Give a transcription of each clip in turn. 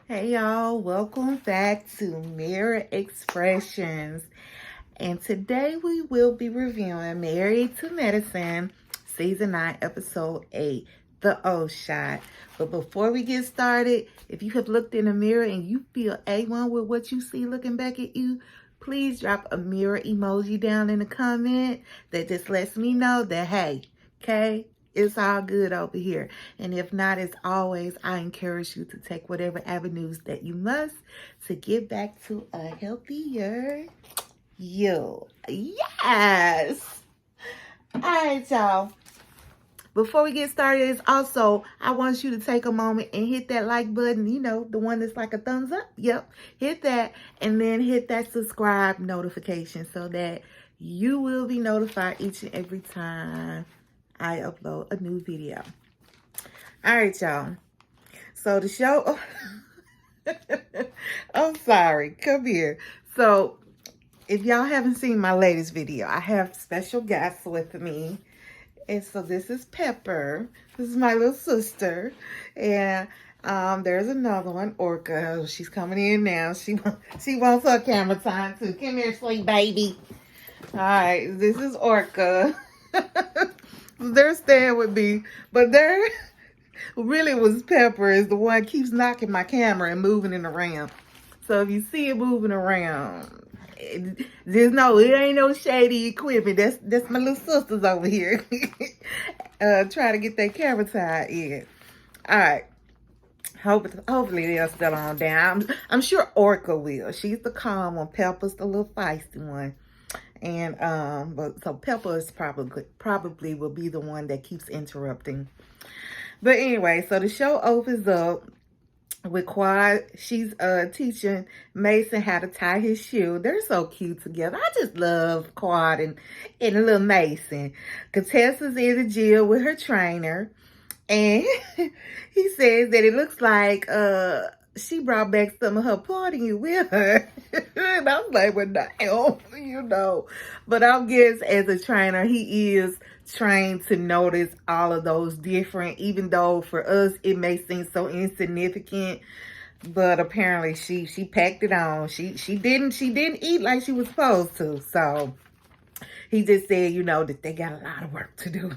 Hey y'all, welcome back to Mirror Expressions. And today we will be reviewing Married to Medicine, Season 9, Episode 8, The O Shot. But before we get started, if you have looked in the mirror and you feel A1 with what you see looking back at you, please drop a mirror emoji down in the comment. That just lets me know that, hey, okay, it's all good over here. And if not, as always, I encourage you to take whatever avenues that you must to get back to a healthier you. Yes. All right, y'all. Before we get started, is also, I want you to take a moment and hit that like button, you know, the one that's like a thumbs up. Yep. Hit that and then hit that subscribe notification so that you will be notified each and every time I upload a new video. All right, y'all. So the show, I'm sorry, come here. So if y'all haven't seen my latest video, I have special guests with me. And so this is Pepper. This is my little sister. And there's another one, Orca. She's coming in now. She wants her camera time too. Come here, sweet baby. All right, this is Orca. They're staying with me, but they're really was Pepper is the one keeps knocking my camera and moving it around. So if you see it moving around, just know it ain't no shady equipment. That's my little sisters over here trying to get their camera tied in. All right. Hopefully they'll settle on down. I'm sure Orca will. She's the calm one. Pepper's the little feisty one. And but so Pepper is probably will be the one that keeps interrupting. But anyway, so the show opens up with Quad. She's teaching Mason how to tie his shoe. They're so cute together. I just love Quad and little Mason. Contessa's in the gym with her trainer. And he says that it looks like she brought back some of her partying with her. And I was like, well, damn, you know. But I guess as a trainer, he is trained to notice all of those different, even though for us, it may seem so insignificant. But apparently she packed it on. She didn't eat like she was supposed to. So he just said, you know, that they got a lot of work to do.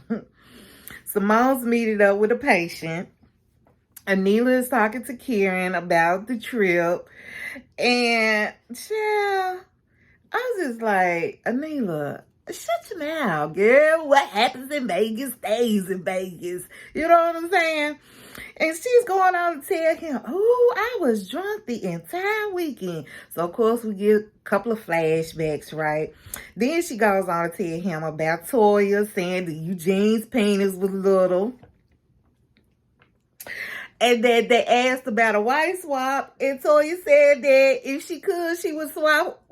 Simone's meeting up with a patient. Anila is talking to Kieran about the trip. And, child, I was just like, Anila, shut your mouth, girl. What happens in Vegas stays in Vegas. You know what I'm saying? And she's going on to tell him, oh, I was drunk the entire weekend. So, of course, we get a couple of flashbacks, right? Then she goes on to tell him about Toya saying that Eugene's penis was little. And then they asked about a wife swap. And Toya said that if she could, she would swap.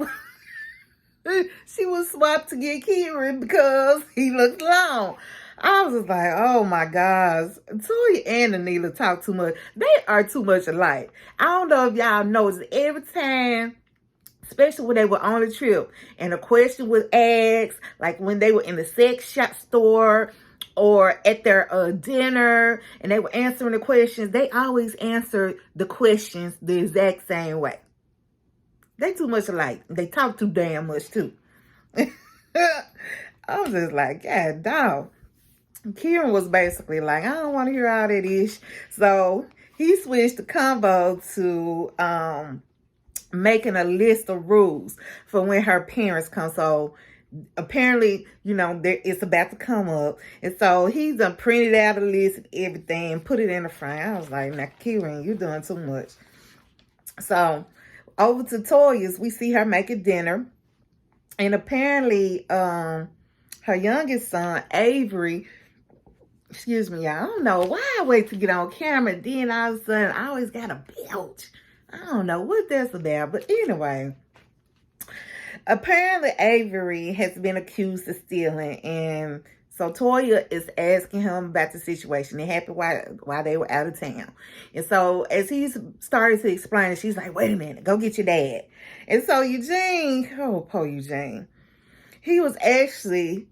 She would swap to get Kieran because he looked long. I was just like, oh my gosh. Toya and Anila talk too much. They are too much alike. I don't know if y'all noticed every time, especially when they were on the trip, and a question was asked, like when they were in the sex shop store or at their dinner, and they were answering the questions, they always answered the questions the exact same way. They too much alike. They talk too damn much too. I was just like, God dog. Kieran was basically like, I don't want to hear all that ish. So he switched the combo to making a list of rules for when her parents come. So apparently, you know, it's about to come up. And so he's done printed out a list and everything and put it in the front. I was like, now, Kieran, you're doing too much. So over to Toya's, we see her making dinner. And apparently, her youngest son, Avery, excuse me, I don't know why I wait to get on camera. Then all of a sudden, I always got a belch. I don't know what that's about. But anyway, apparently Avery has been accused of stealing. And so Toya is asking him about the situation. It happened while they were out of town. And so as he started to explain it, she's like, wait a minute, go get your dad. And so Eugene, oh, poor Eugene, he was actually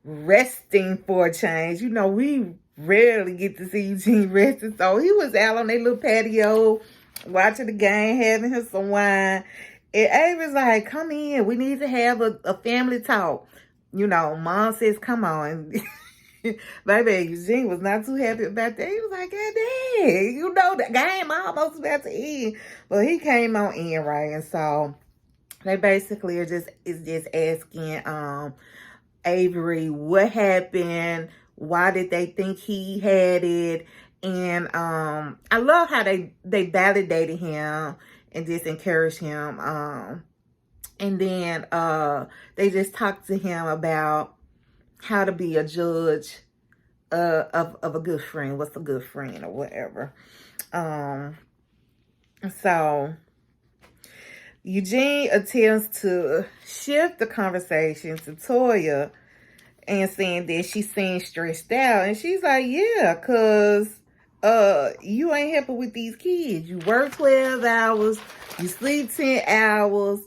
resting for a change. You know, we rarely get to see Eugene resting. So he was out on their little patio watching the game, having him some wine. And Avery's like, come in. We need to have a family talk. You know, Mom says, come on. Baby, Eugene was not too happy about that. He was like, God dang, you know, the game almost about to end. But he came on in, right? And so they basically is just asking Avery what happened, why did they think he had it, and I love how they validated him and just encouraged him. And then they just talked to him about how to be a judge of a good friend. What's a good friend or whatever. So Eugene attempts to shift the conversation to Toya and saying that she seems stressed out. And she's like, yeah, because you ain't helping with these kids. You work 12 hours, you sleep 10 hours.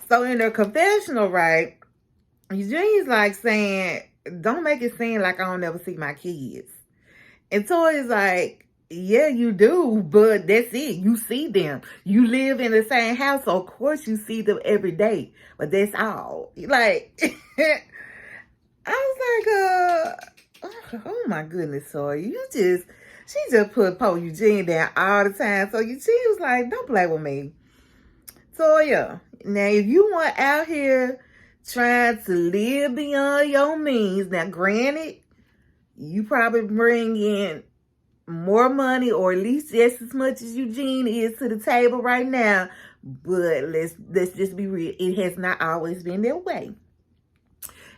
So in their confessional, right, Eugene's like saying, don't make it seem like I don't ever see my kids. And Toya's like, yeah, you do, but that's it. You see them. You live in the same house, so of course you see them every day. But that's all. Like, I was like, oh my goodness, Toya, she just put poor Eugene down all the time. So Eugene was like, don't play with me. Toya, now if you want out here trying to live beyond your means, now granted, you probably bring in more money or at least just as much as Eugene is to the table right now. But let's just be real. It has not always been that way.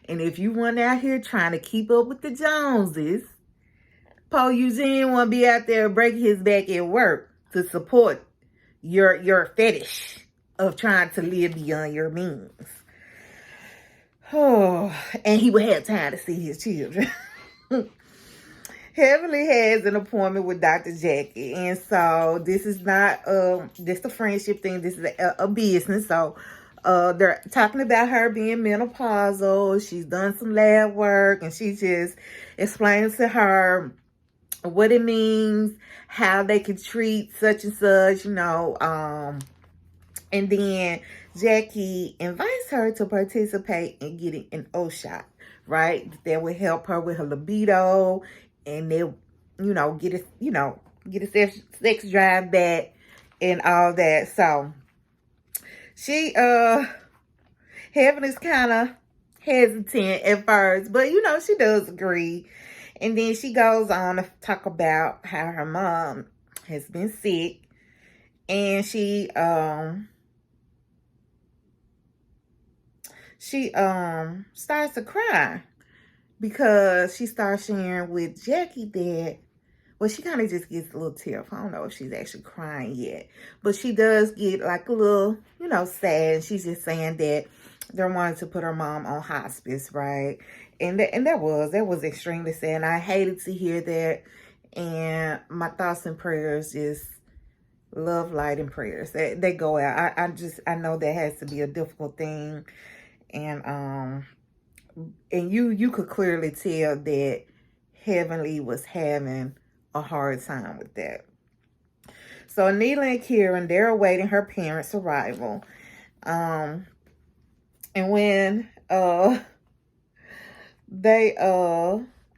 And if you want out here trying to keep up with the Joneses, Paul Eugene want to be out there breaking his back at work to support your fetish of trying to live beyond your means. Oh, and he would have time to see his children. Heavenly has an appointment with Dr. Jackie. And so this is not just a friendship thing. This is a business. So they're talking about her being menopausal. She's done some lab work. And she just explains to her what it means, how they can treat such and such, you know. And then Jackie invites her to participate in getting an O shot, right? That will help her with her libido. And they'll, get a sex drive back and all that. So she, Heaven is kind of hesitant at first, but she does agree. And then she goes on to talk about how her mom has been sick, and she starts to cry. Because she starts sharing with Jackie that, well, she kind of just gets a little tearful. I don't know if she's actually crying yet. But she does get like a little, sad. She's just saying that they're wanting to put her mom on hospice, right? And that was extremely sad. And I hated to hear that. And my thoughts and prayers, just love, light, and prayers. They go out. I know that has to be a difficult thing. And you could clearly tell that Heavenly was having a hard time with that. So Neela and Kieran, they're awaiting her parents' arrival. And when they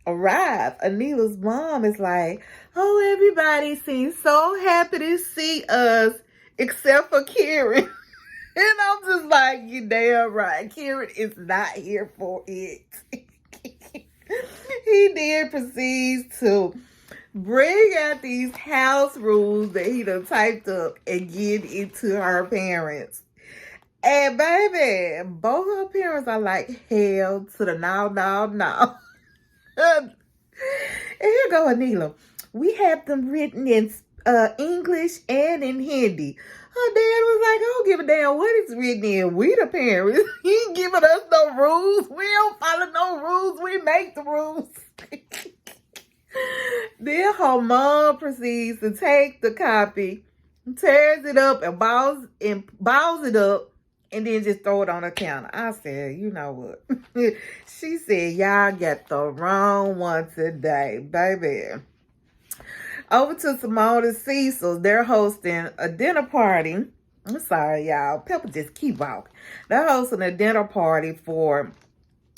arrive, Anila's mom is like, oh, everybody seems so happy to see us except for Kieran. And I'm just like, you damn right. Kieran is not here for it. He then proceeds to bring out these house rules that he done typed up and give it to her parents. And baby, both her parents are like, hell to the no. And here go Anila. We have them written in English and in Hindi. Her dad was like, I don't give a damn what it's written in. We the parents. He ain't giving us no rules. We don't follow no rules. We make the rules. Then her mom proceeds to take the copy, tears it up and balls it up and then just throw it on the counter. I said, you know what? She said, y'all got the wrong one today, baby. Over to Simone and Cecil. They're hosting a dinner party. I'm sorry, y'all. Pepper just keep walking. They're hosting a dinner party for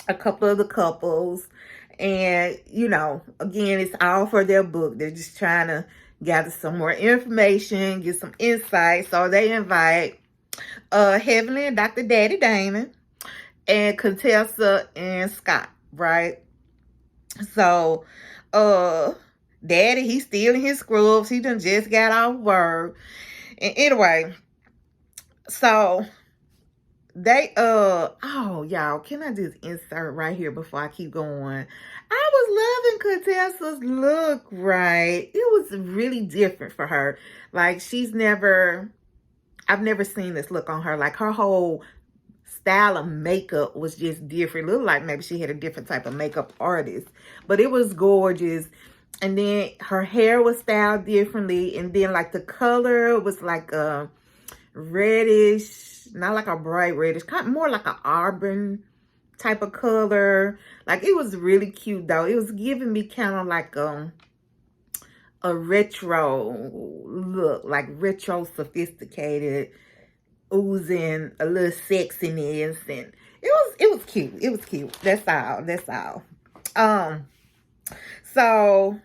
a couple of the couples. And, you know, again, it's all for their book. They're just trying to gather some more information, get some insight. So they invite Heavenly and Dr. Daddy Damon and Contessa and Scott, right? So, Daddy, he's still in his scrubs. He done just got off work. And anyway, so they, oh, y'all, can I just insert right here before I keep going? I was loving Contessa's look, right? It was really different for her. Like, I've never seen this look on her. Like, her whole style of makeup was just different. It looked like maybe she had a different type of makeup artist. But it was gorgeous. And then her hair was styled differently. And then, like, the color was like a reddish, not like a bright reddish, kind of more like an auburn type of color. Like, it was really cute, though. It was giving me kind of like a retro look, like retro sophisticated, oozing a little sexiness, and it was cute. It was cute. That's all. So,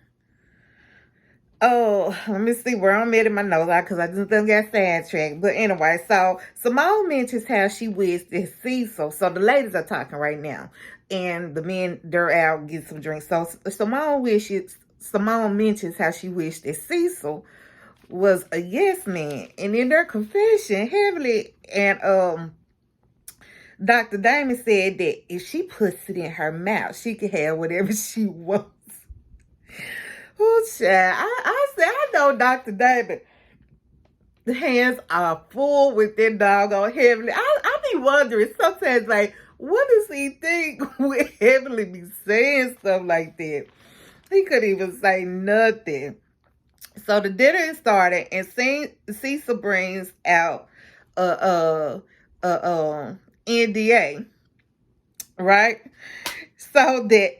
oh, let me see where I'm at in my notes, because I just done got sidetracked. But anyway, so Simone mentions how she wished that Cecil. So the ladies are talking right now, and the men, they're out getting some drinks. So Simone mentions how she wished that Cecil was a yes man. And in their confession, Heavenly and Dr. Damon said that if she puts it in her mouth, she can have whatever she wants. Oh, child. I said, I know Dr. Damon. The hands are full with that doggone Heavenly. I be wondering sometimes, like, what does he think with Heavenly be saying stuff like that? He couldn't even say nothing. So the dinner started, and Cecil brings out NDA, right? So that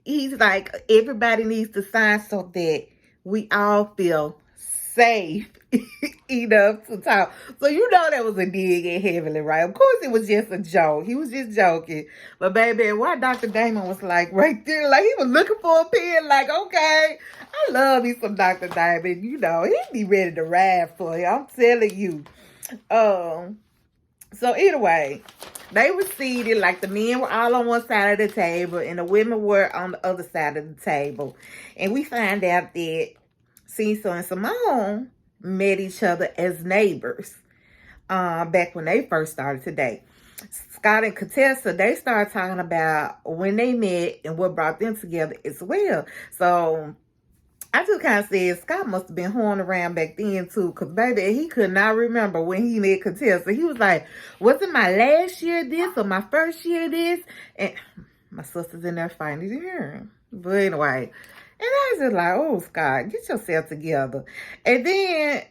he's like, everybody needs to sign so that we all feel safe enough to talk. So you know that was a dig at Heavenly, right? Of course it was just a joke. He was just joking. But baby, why Dr. Damon was like right there, like he was looking for a pen, like, okay, I love me some Dr. Damon. You know, he'd be ready to ride for you. I'm telling you. So anyway, they were seated, like the men were all on one side of the table and the women were on the other side of the table. And we find out that Cecil and Simone met each other as neighbors back when they first started today. Scott and Contessa, they started talking about when they met and what brought them together as well. So I just kind of said Scott must have been horning around back then too, because baby, he could not remember when he met Contessa. He was like, was it my last year of this or my first year of this? And my sister's in there fighting. Did you hear him? But anyway, and I was just like, oh, Scott, get yourself together. And then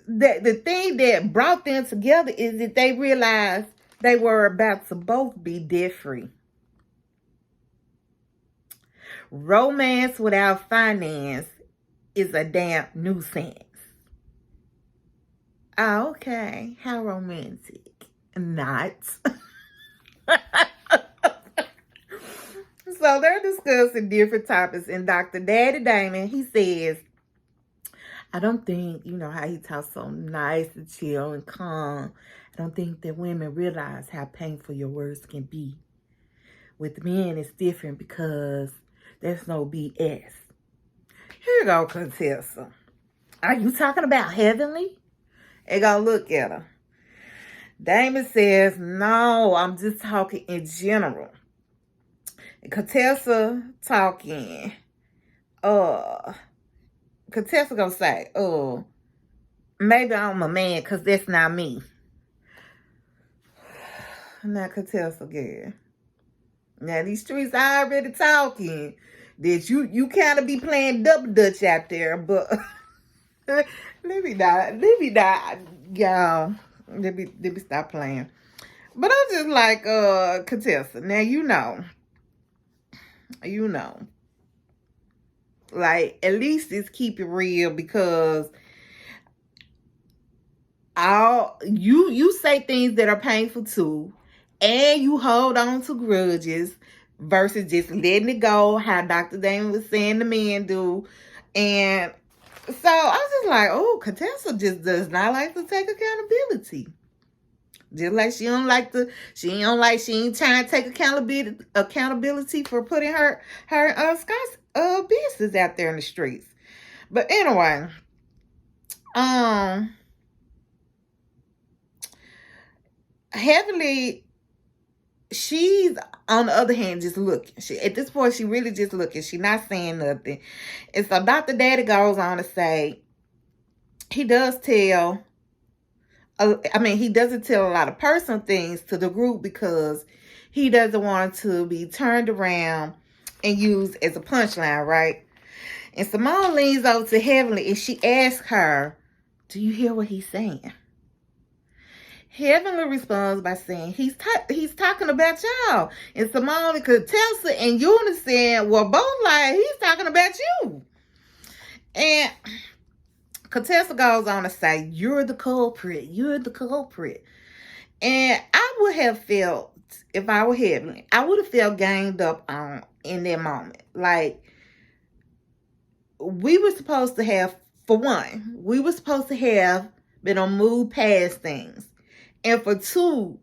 the thing that brought them together is that they realized they were about to both be debt-free. Romance without finance is a damn nuisance. Oh, okay. How romantic. Not. So they're discussing different topics, and Dr. Daddy Damon, he says, I don't think, you know, how he talks so nice and chill and calm. I don't think that women realize how painful your words can be. With men, it's different because there's no BS. Here you go, Contessa. Are you talking about Heavenly? And go look at her. Damon says, no, I'm just talking in general. And Contessa talking. Contessa gonna say, maybe I'm a man because that's not me. Now Contessa again. Now these streets are already talking that you kind of be playing double dutch out there, but let me not, y'all. Let me stop playing. But I'm just like, Contessa. Now you know. Like, at least just keep it real, because you say things that are painful too, and you hold on to grudges versus just letting it go, how Dr. Damon was saying the men do. And so I was just like, oh, Contessa just does not like to take accountability. Just like she ain't trying to take accountability for putting her Scott's business out there in the streets. But anyway, Heavenly, she's on the other hand just looking. At this point, she really just looking. She's not saying nothing. And so Dr. Daddy goes on to say he does tell. He doesn't tell a lot of personal things to the group because he doesn't want to be turned around and used as a punchline, right? And Simone leans over to Heavenly and she asks her, do you hear what he's saying? Heavenly responds by saying, he's talking about y'all. And Simone and Contessa in unison were both like, he's talking about you. And Contessa goes on to say, you're the culprit. You're the culprit. And I would have felt, if I were Heavenly, I would have felt ganged up on in that moment. Like, we were supposed to have, for one, we were supposed to have been on move past things. And for two,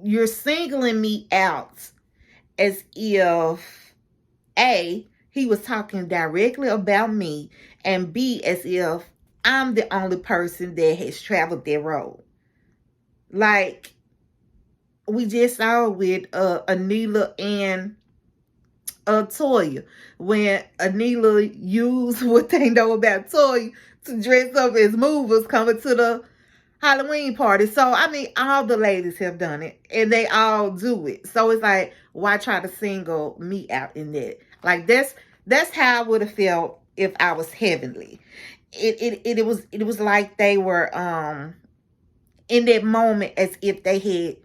you're singling me out as if, A, he was talking directly about me, and B, as if I'm the only person that has traveled that road. Like we just saw with Anila and Toya, when Anila used what they know about Toya to dress up as movers coming to the Halloween party. So, all the ladies have done it, and they all do it. So, it's like, why try to single me out in that? Like, that's how I would have felt if I was Heavenly. It was like they were in that moment as if they had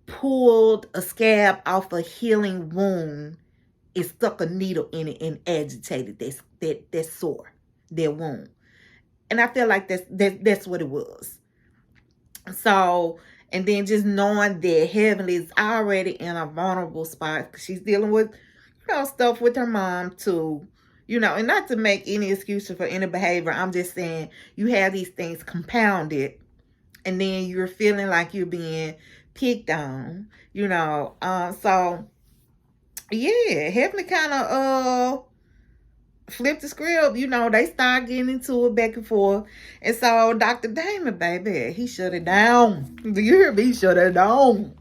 pulled a scab off a healing wound and stuck a needle in it and agitated that sore, that wound. And I feel like that's what it was. So, and then just knowing that Heavenly is already in a vulnerable spot because she's dealing with, stuff with her mom too. And not to make any excuses for any behavior. I'm just saying you have these things compounded and then you're feeling like you're being picked on, so yeah, Heavenly kind of flipped the script. They start getting into it back and forth. And so Dr. Damon, baby, he shut it down. Do you hear me? He shut it down.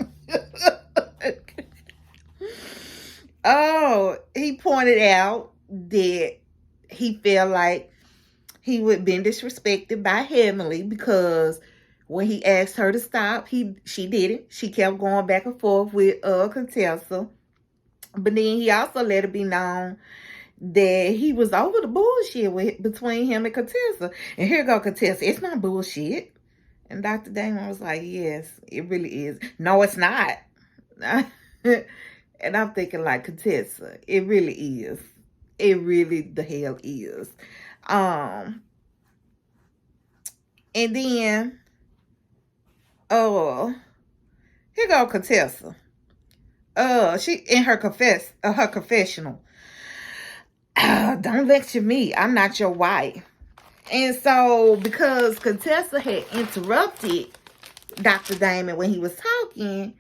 Oh, he pointed out that he felt like he would been disrespected by Heavenly because when he asked her to stop, she didn't. She kept going back and forth with Contessa. But then he also let it be known that he was over the bullshit between him and Contessa. And here go Contessa. It's not bullshit. And Dr. Damon was like, yes, it really is. No, it's not. And I'm thinking like, Contessa, it really is. It really the hell is. And then, here go Contessa. She in her confessional. Don't lecture me. I'm not your wife. And so, because Contessa had interrupted Dr. Damon when he was talking,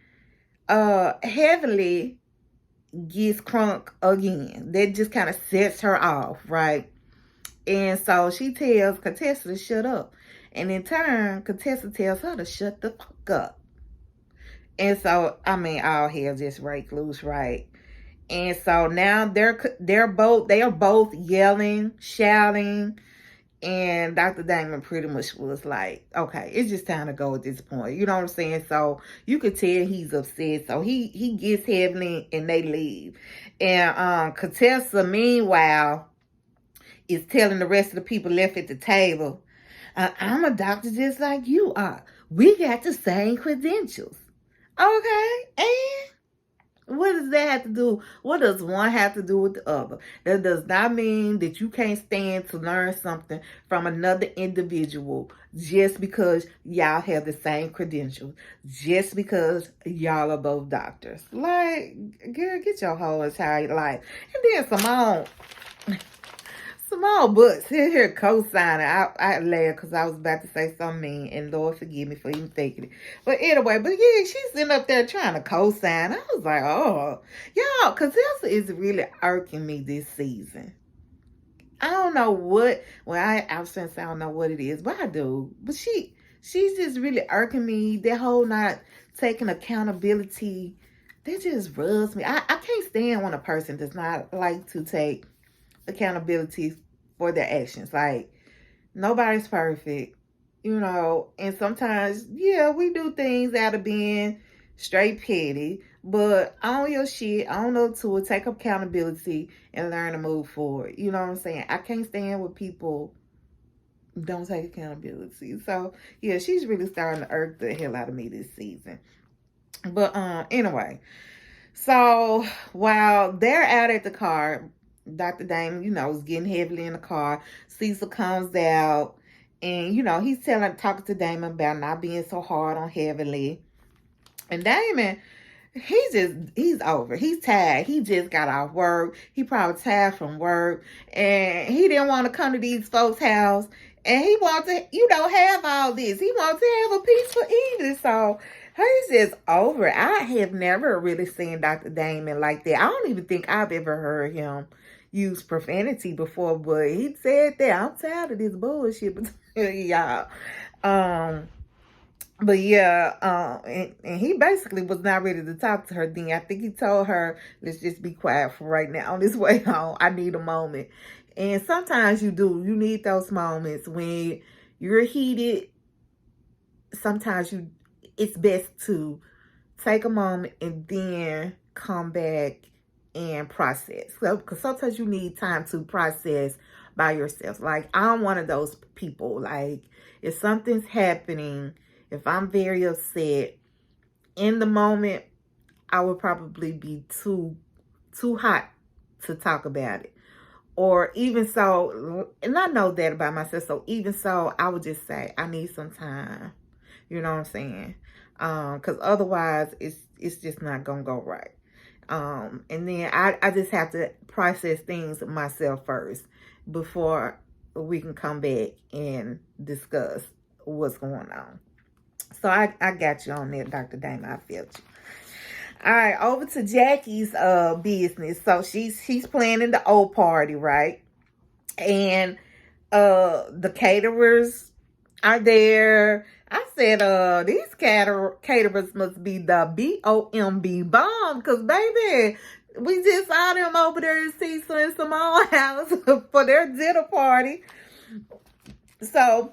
Heavenly gets crunk again. That just kind of sets her off, right? And so she tells Contessa to shut up. And in turn, Contessa tells her to shut the fuck up. And so, all hell just break loose, right? And so now they are both yelling, shouting, and Dr. Damon pretty much was like, okay, it's just time to go at this point. You know what I'm saying? So you could tell he's upset. So he gets Heavenly and they leave. And Contessa, meanwhile, is telling the rest of the people left at the table, I'm a doctor just like you are. We got the same credentials. Okay, and what does that have to do? What does one have to do with the other? That does not mean that you can't stand to learn something from another individual just because y'all have the same credentials, just because y'all are both doctors. Like, girl, get your whole entire life. And then Small butts here co-signing. I laughed because I was about to say something mean, and Lord forgive me for even thinking it. But anyway, yeah, she's sitting up there trying to co-sign. I was like, oh, y'all, because this is really irking me this season. I don't know what. Well, I was saying I don't know what it is, but I do. But she's just really irking me. That whole not taking accountability, that just rubs me. I can't stand when a person does not like to take accountability for their actions. Like, nobody's perfect, and sometimes, yeah, we do things out of being straight petty, but own your shit, own up to it, take accountability, and learn to move forward. You know what I'm saying? I can't stand when people don't take accountability. So, yeah, she's really starting to irk the hell out of me this season. But, anyway, so while they're out at the car, Dr. Damon, is getting heavily in the car. Cecil comes out and, he's talking to Damon about not being so hard on Heavenly. And Damon, he's over. He's tired. He just got off work. He probably tired from work. And he didn't want to come to these folks' house. And he wants to, have all this. He wants to have a peaceful evening. So he's just over. I have never really seen Dr. Damon like that. I don't even think I've ever heard him use profanity before, but he said that I'm tired of this bullshit between y'all. But yeah, and he basically was not ready to talk to her then. I think he told her, let's just be quiet for right now. On this way home, I need a moment. And sometimes you do. You need those moments when you're heated. Sometimes it's best to take a moment and then come back and process. So, because sometimes you need time to process by yourself. Like, I'm one of those people. Like, if something's happening, if I'm very upset, in the moment, I would probably be too hot to talk about it. Or even so, and I know that about myself, so even so, I would just say, I need some time. You know what I'm saying? Because otherwise, it's just not going to go right. And then I just have to process things myself first before we can come back and discuss what's going on. So I got you on there, Dr. Damon. I felt you. All right, over to Jackie's business. So she's planning the old party, right? And the caterers are there. I said, these caterers must be the BOMB bomb, because baby, we just saw them over there in Cecil and Simone house for their dinner party. So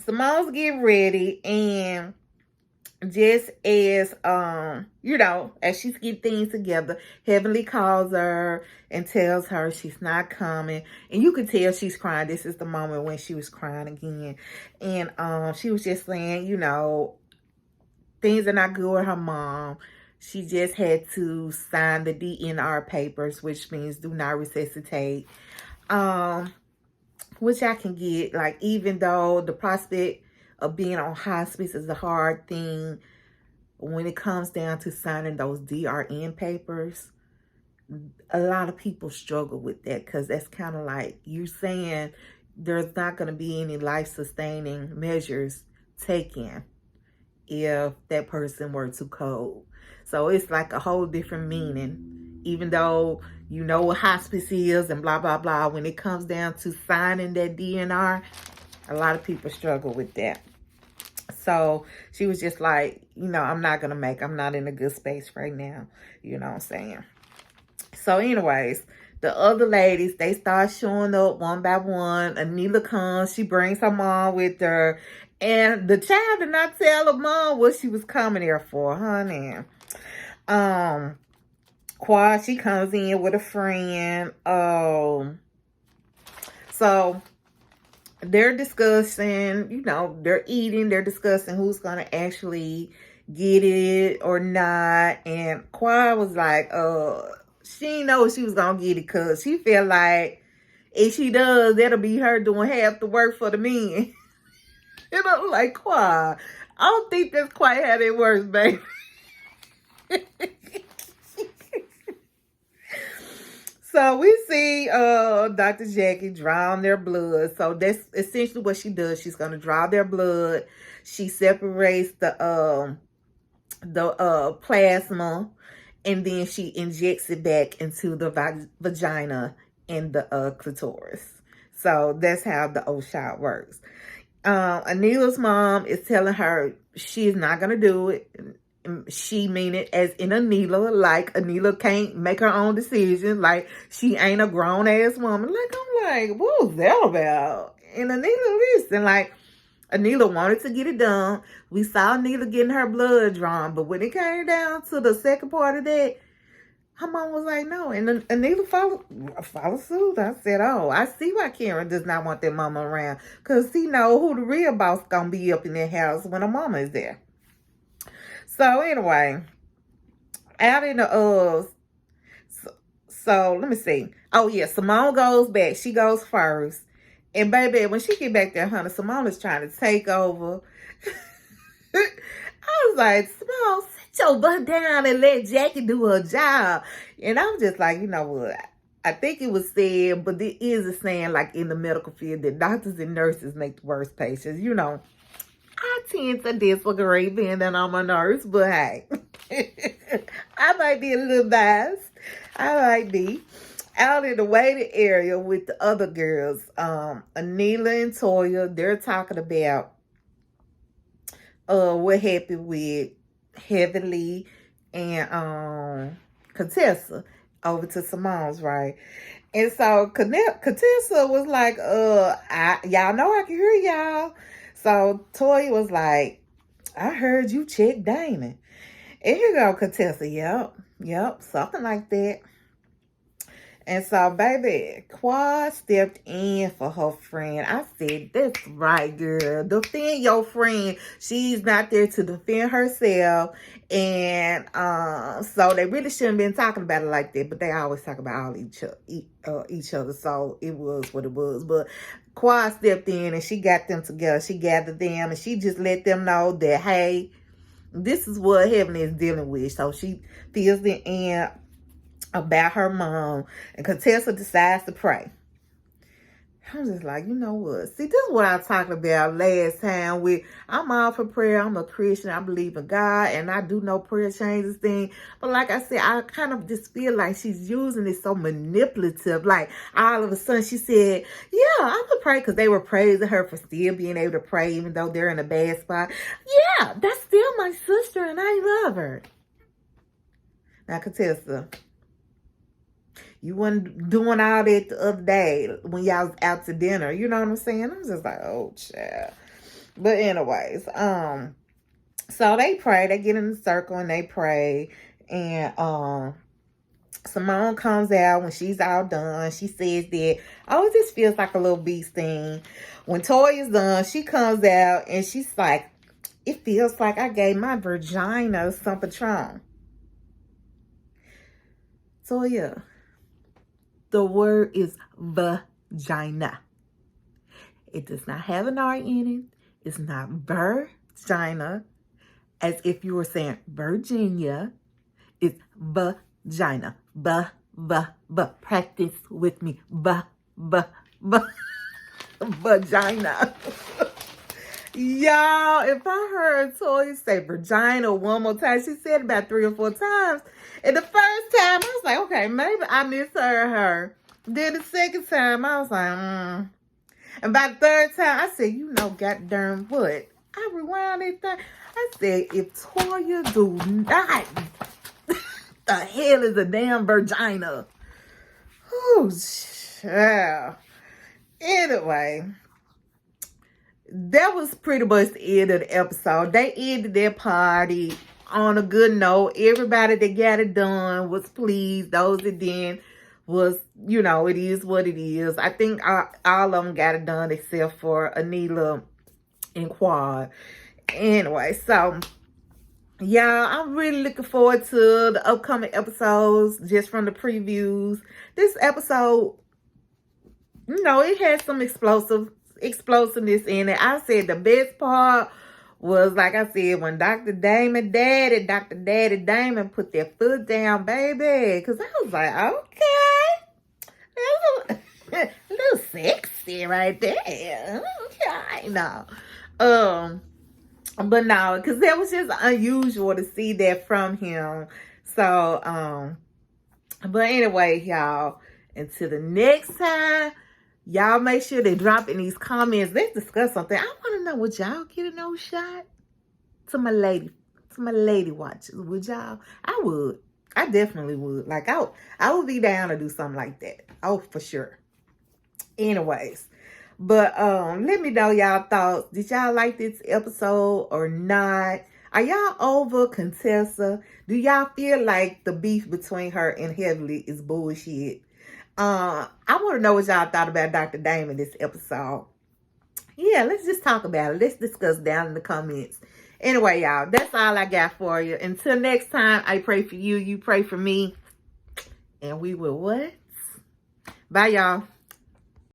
Simone's getting ready, and just as as she's getting things together, Heavenly calls her and tells her she's not coming, and you can tell she's crying. This is the moment when she was crying again, and she was just saying, things are not good with her mom. She just had to sign the DNR papers, which means do not resuscitate, which I can get. Like, even though the prospect of being on hospice is a hard thing, when it comes down to signing those DRN papers, a lot of people struggle with that, because that's kind of like you saying there's not going to be any life-sustaining measures taken if that person were to code. So it's like a whole different meaning, even though you know what hospice is and blah, blah, blah. When it comes down to signing that DNR, a lot of people struggle with that. So she was just like, I'm not in a good space right now. You know what I'm saying? So anyways, the other ladies, they start showing up one by one. Anila comes, she brings her mom with her. And the child did not tell her mom what she was coming here for, honey. Quad, she comes in with a friend. So they're discussing, they're eating, they're discussing who's going to actually get it or not. And Qua was like, she didn't know she was going to get it because she felt like if she does, that'll be her doing half the work for the men. Like, Qua, I don't think that's quite how it works, baby. So we see Dr. Jackie drawing their blood. So that's essentially what she does. She's gonna draw their blood. She separates the plasma, and then she injects it back into the vagina and the clitoris. So that's how the O-shot works. Anila's mom is telling her she's not gonna do it. She mean it as in Anila, like Anila can't make her own decisions, like she ain't a grown ass woman. Like, I'm like, what was that about? And Anila listened, like Anila wanted to get it done. We saw Anila getting her blood drawn, but when it came down to the second part of that, her mom was like, no. And Anila followed suit. I said, oh, I see why Karen does not want that mama around, because he know who the real boss gonna be up in that house when her mama is there. So anyway, out in the so let me see. Oh yeah, Simone goes back. She goes first. And baby, when she get back there, honey, Simone is trying to take over. I was like, Simone, sit your butt down and let Jackie do her job. And I'm just like, you know what? I think it was said, but it is a saying like in the medical field that doctors and nurses make the worst patients, I tend to disagree being that I'm a nurse, but hey, I might be a little biased. I might be. Out in the waiting area with the other girls, Anila and Toya, they're talking about what happened with Heavenly and Contessa over to Simone's, right? And so Contessa was like, y'all know I can hear y'all. So Toya was like, I heard you check Damon. And here go Contessa. Yep, something like that. And so, baby, Quad stepped in for her friend. I said, that's right, girl. Defend your friend. She's not there to defend herself. And so they really shouldn't have been talking about it like that. But they always talk about all each other. So it was what it was. But Quad stepped in and she got them together. She gathered them and she just let them know that, hey, this is what Heaven is dealing with. So she feels the end about her mom, and Contessa decides to pray. I'm just like, you know what? See, this is what I talked about last time with, I'm all for prayer. I'm a Christian. I believe in God, and I do know prayer changes things. But like I said, I kind of just feel like she's using it so manipulative. Like, all of a sudden, she said, yeah, I'm going to pray, because they were praising her for still being able to pray, even though they're in a bad spot. Yeah, that's still my sister, and I love her. Now, Contessa, you wasn't doing all that the other day when y'all was out to dinner. You know what I'm saying? I'm just like, oh, child. But anyways, so they pray. They get in the circle and they pray. And Simone comes out when she's all done. She says that, oh, this feels like a little beast thing. When Toya's done, she comes out and she's like, it feels like I gave my vagina some Patron. Toya, the word is vagina. It does not have an R in it. It's not vagina, as if you were saying Virginia. It's vagina. Practice with me. Vagina. Y'all, if I heard Toya say vagina one more time, she said it about 3 or 4 times. And the first time, I was like, okay, maybe I misheard her. Then the second time, I was like, And by the third time, I said, you know, goddamn what? I rewound it. I said, if Toya do not, the hell is a damn vagina? Oh, child. Anyway, that was pretty much the end of the episode. They ended their party on a good note. Everybody that got it done was pleased. Those that didn't was, you know, it is what it is. I think all of them got it done except for Anila and Quad. Anyway, so yeah, I'm really looking forward to the upcoming episodes just from the previews. This episode, you know, it had some explosiveness in it. I said the best part was, like I said, when Dr. Damon put their foot down, baby. Because I was like, okay. A little sexy right there. Okay, no. But no, because that was just unusual to see that from him. So, but anyway, y'all, until the next time, y'all make sure they drop in these comments. Let's discuss something. I want to know, would y'all get a no shot to my lady watchers? Would y'all? I would. I definitely would. Like, I would be down to do something like that. Oh, for sure. Anyways. But let me know y'all thoughts. Did y'all like this episode or not? Are y'all over Contessa? Do y'all feel like the beef between her and Heavenly is bullshit? I want to know what y'all thought about Dr. Damon this episode. Yeah, let's just talk about it. Let's discuss down in the comments. Anyway, y'all, that's all I got for you. Until next time, I pray for you. You pray for me. And we will what? Bye, y'all.